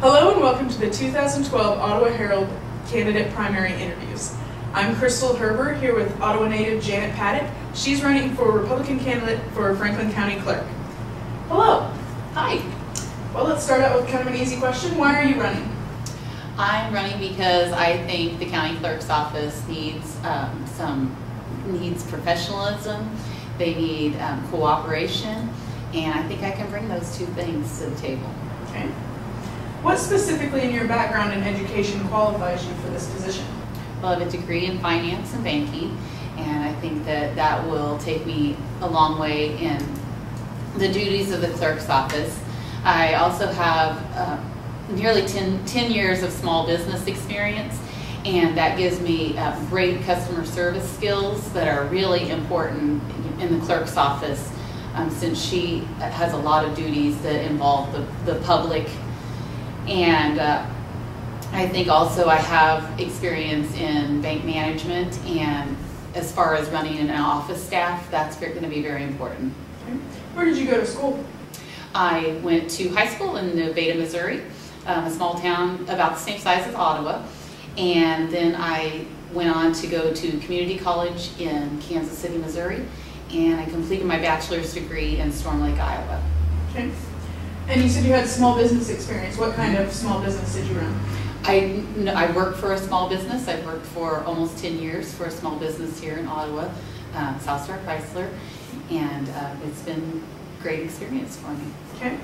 Hello and welcome to the 2012 Ottawa Herald candidate primary interviews. I'm Crystal Herber here with Ottawa native Janet Paddock. She's running for Republican candidate for Franklin County Clerk. Hello. Hi. Well, let's start out with kind of an easy question. Why are you running? I'm running because I think the county clerk's office needs professionalism. They need cooperation, and I think I can bring those two things to the table. Okay. What specifically in your background and education qualifies you for this position? Well, I have a degree in finance and banking, and I think that that will take me a long way in the duties of the clerk's office. I also have nearly 10 years of small business experience, and that gives me great customer service skills that are really important in the clerk's office, since she has a lot of duties that involve the public. And I think also I have experience in bank management, and as far as running an office staff, that's going to be very important. Okay. Where did you go to school? I went to high school in Nevada, Missouri, a small town about the same size as Ottawa, and then I went on to go to community college in Kansas City, Missouri, and I completed my bachelor's degree in Storm Lake, Iowa. Okay. And you said you had small business experience. What kind of small business did you run? I worked for a small business. I've worked for almost 10 years for a small business here in Ottawa, South Star Chrysler, and it's been a great experience for me. Okay.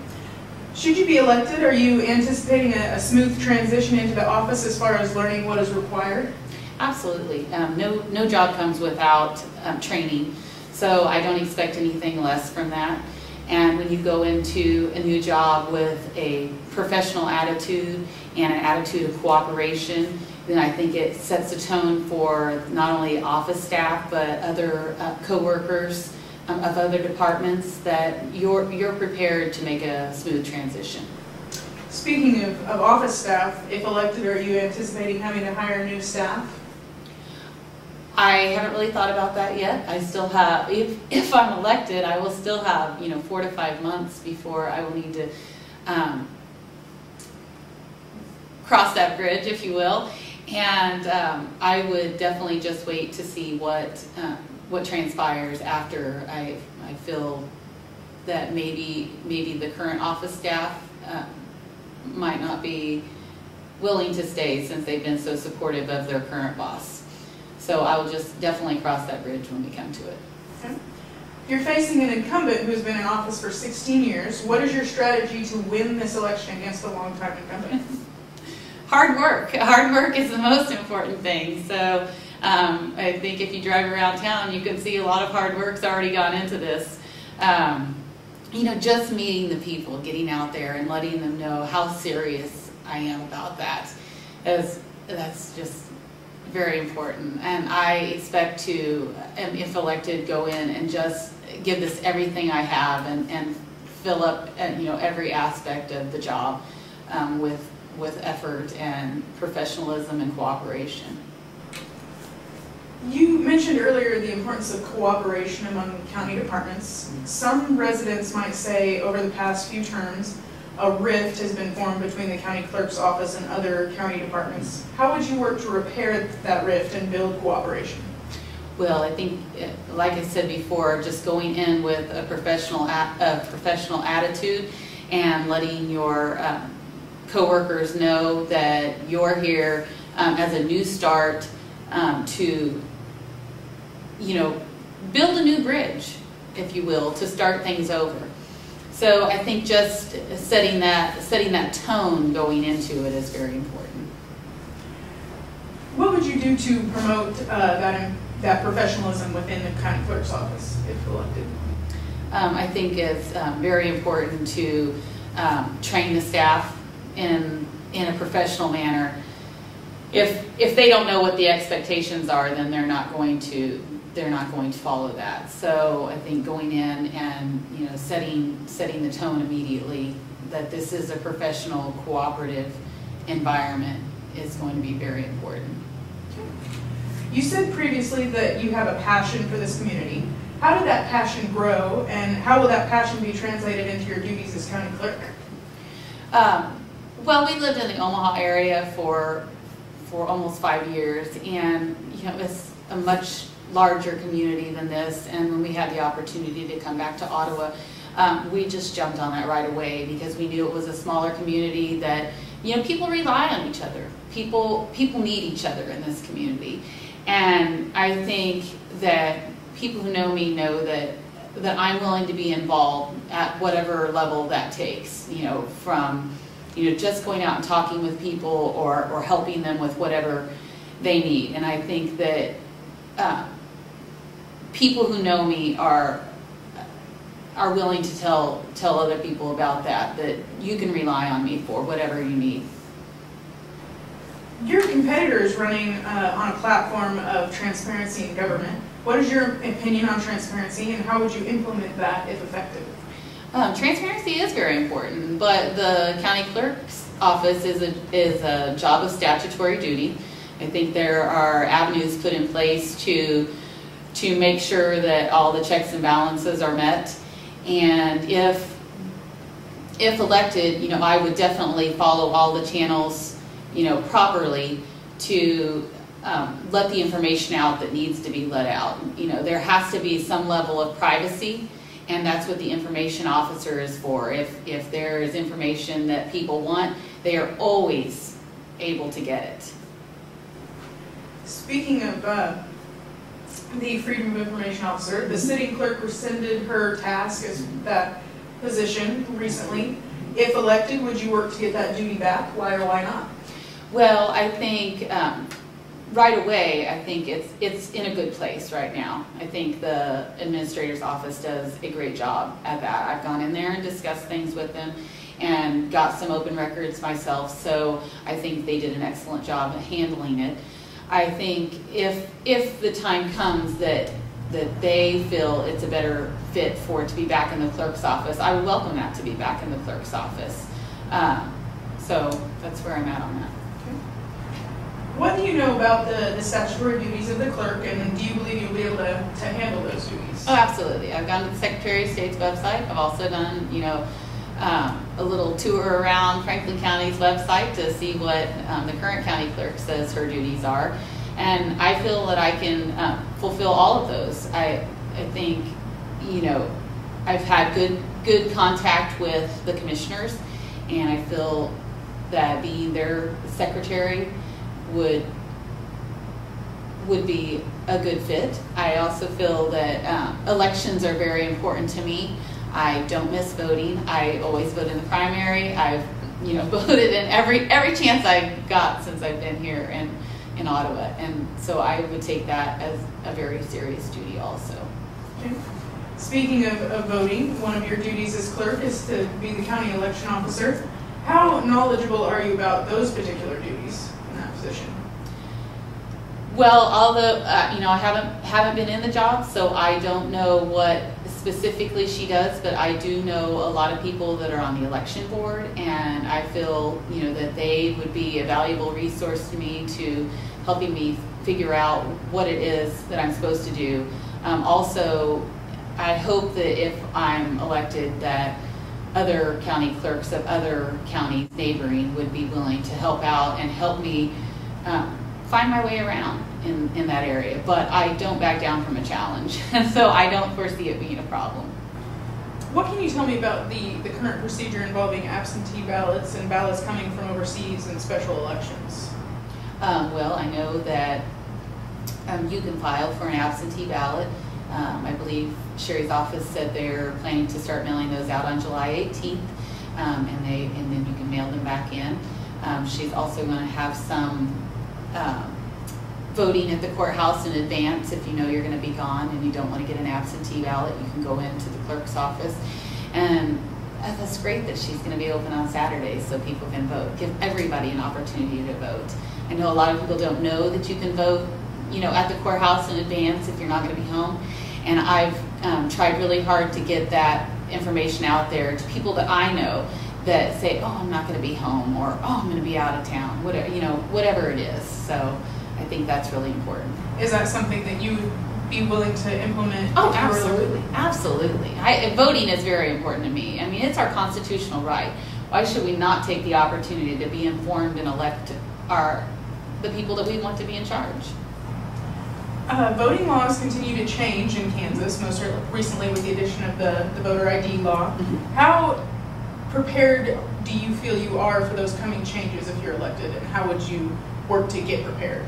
Should you be elected, are you anticipating a smooth transition into the office as far as learning what is required? Absolutely. No job comes without training, so I don't expect anything less from that. And when you go into a new job with a professional attitude and an attitude of cooperation, then I think it sets a tone for not only office staff but other co-workers of other departments, that you're prepared to make a smooth transition. Speaking of office staff, if elected, are you anticipating having to hire new staff? I haven't really thought about that yet. I still have, if I'm elected, I will still have 4 to 5 months before I will need to cross that bridge, if you will. And I would definitely just wait to see what transpires after I feel that maybe the current office staff might not be willing to stay since they've been so supportive of their current boss. So I will just definitely cross that bridge when we come to it. Okay. You're facing an incumbent who's been in office for 16 years. What is your strategy to win this election against a longtime incumbent? Hard work. Hard work is the most important thing. So I think if you drive around town, you can see a lot of hard work's already gone into this. Just meeting the people, getting out there and letting them know how serious I am about that. That's just very important. And I expect to, if elected, go in and just give this everything I have and fill up every aspect of the job with effort and professionalism and cooperation. You mentioned earlier the importance of cooperation among county departments. Some residents might say over the past few terms, a rift has been formed between the county clerk's office and other county departments. How would you work to repair that rift and build cooperation? Well, I think, like I said before, just going in with a professional attitude and letting your co-workers know that you're here as a new start to build a new bridge, if you will, to start things over. So I think just setting that tone going into it is very important. What would you do to promote that professionalism within the county clerk's office if elected? I think it's very important to train the staff in a professional manner. If they don't know what the expectations are, then they're not going to follow that. So I think going in and setting the tone immediately that this is a professional, cooperative environment is going to be very important. You said previously that you have a passion for this community. How did that passion grow, and how will that passion be translated into your duties as county clerk? Well, we lived in the Omaha area for almost 5 years, and it's a much larger community than this. And when we had the opportunity to come back to Ottawa, we just jumped on that right away because we knew it was a smaller community that people rely on each other. People need each other in this community, and I think that people who know me know that I'm willing to be involved at whatever level that takes. From just going out and talking with people or helping them with whatever they need. And I think that people who know me are willing to tell other people about that you can rely on me for whatever you need. Your competitor is running on a platform of transparency in government. What is your opinion on transparency, and how would you implement that if effective? Transparency is very important, but the county clerk's office is a job of statutory duty. I think there are avenues put in place to make sure that all the checks and balances are met. And if elected, I would definitely follow all the channels, properly to let the information out that needs to be let out. There has to be some level of privacy, and that's what the information officer is for. If there is information that people want, they are always able to get it. Speaking of the Freedom of Information Officer, the sitting clerk rescinded her task as that position recently. If elected, would you work to get that duty back? Why or why not? Well, I think right away, I think it's in a good place right now. I think the administrator's office does a great job at that. I've gone in there and discussed things with them and got some open records myself, so I think they did an excellent job at handling it. I think if the time comes that they feel it's a better fit for it to be back in the clerk's office, I would welcome that to be back in the clerk's office. So that's where I'm at on that. What do you know about the statutory duties of the clerk, and do you believe you'll be able to handle those duties? Oh, absolutely. I've gone to the Secretary of State's website. I've also done, a little tour around Franklin County's website to see what the current county clerk says her duties are. And I feel that I can fulfill all of those. I think, I've had good contact with the commissioners, and I feel that being their secretary would be a good fit. I also feel that elections are very important to me. I don't miss voting. I always vote in the primary. I've voted in every chance I got since I've been here in Ottawa, and so I would take that as a very serious duty also. Okay. Speaking of voting, one of your duties as clerk is to be the county election officer. How knowledgeable are you about those particular duties in that position? Well, although I haven't been in the job, so I don't know what specifically she does, but I do know a lot of people that are on the election board, and I feel that they would be a valuable resource to me to helping me figure out what it is that I'm supposed to do. Also, I hope that if I'm elected that other county clerks of other counties neighboring would be willing to help out and help me find my way around in that area. But I don't back down from a challenge, and so I don't foresee it being a problem. What can you tell me about the current procedure involving absentee ballots and ballots coming from overseas in special elections? Well, I know that you can file for an absentee ballot. I believe Sherry's office said they're planning to start mailing those out on July 18th, and then you can mail them back in. She's also going to have some voting at the courthouse in advance. If you know you're going to be gone and you don't want to get an absentee ballot, you can go into the clerk's office. And that's great that she's going to be open on Saturdays so people can vote. Give everybody an opportunity to vote. I know a lot of people don't know that you can vote, at the courthouse in advance if you're not going to be home. And I've tried really hard to get that information out there to people that I know that say, oh, I'm not going to be home, or oh, I'm going to be out of town, whatever it is. So I think that's really important. Is that something that you would be willing to implement? Oh, absolutely, absolutely. Voting is very important to me. I mean, it's our constitutional right. why should we not take the opportunity to be informed and elect the people that we want to be in charge? Voting laws continue to change in Kansas, most recently with the addition of the voter ID law. How prepared do you feel you are for those coming changes if you're elected, and how would you work to get prepared?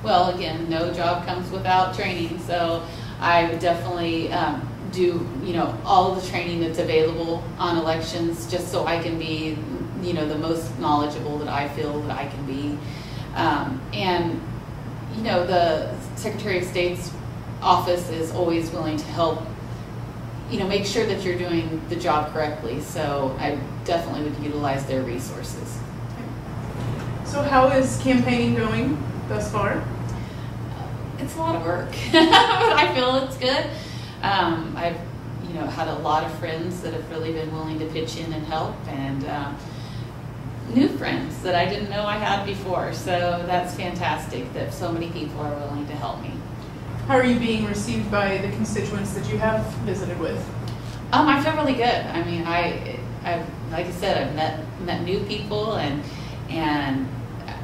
Well, again, no job comes without training, so I would definitely do, all of the training that's available on elections, just so I can be, the most knowledgeable that I feel that I can be. And the Secretary of State's office is always willing to help, make sure that you're doing the job correctly. So I definitely would utilize their resources. So how is campaigning going thus far? It's a lot of work, but I feel it's good. I've, had a lot of friends that have really been willing to pitch in and help, and new friends that I didn't know I had before. So that's fantastic that so many people are willing to help me. How are you being received by the constituents that you have visited with? I feel really good. I mean, I like I said, I've met new people, and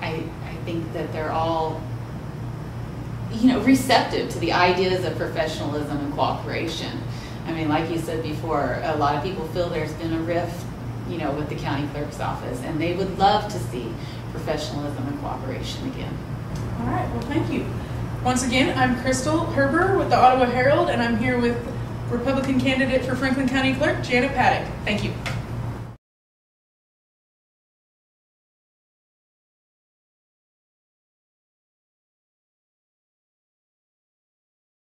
I think that they're all, receptive to the ideas of professionalism and cooperation. I mean, like you said before, a lot of people feel there's been a rift, with the county clerk's office, and they would love to see professionalism and cooperation again. All right, well, thank you. Once again, I'm Crystal Herber with the Ottawa Herald, and I'm here with Republican candidate for Franklin County Clerk, Janet Paddock. Thank you.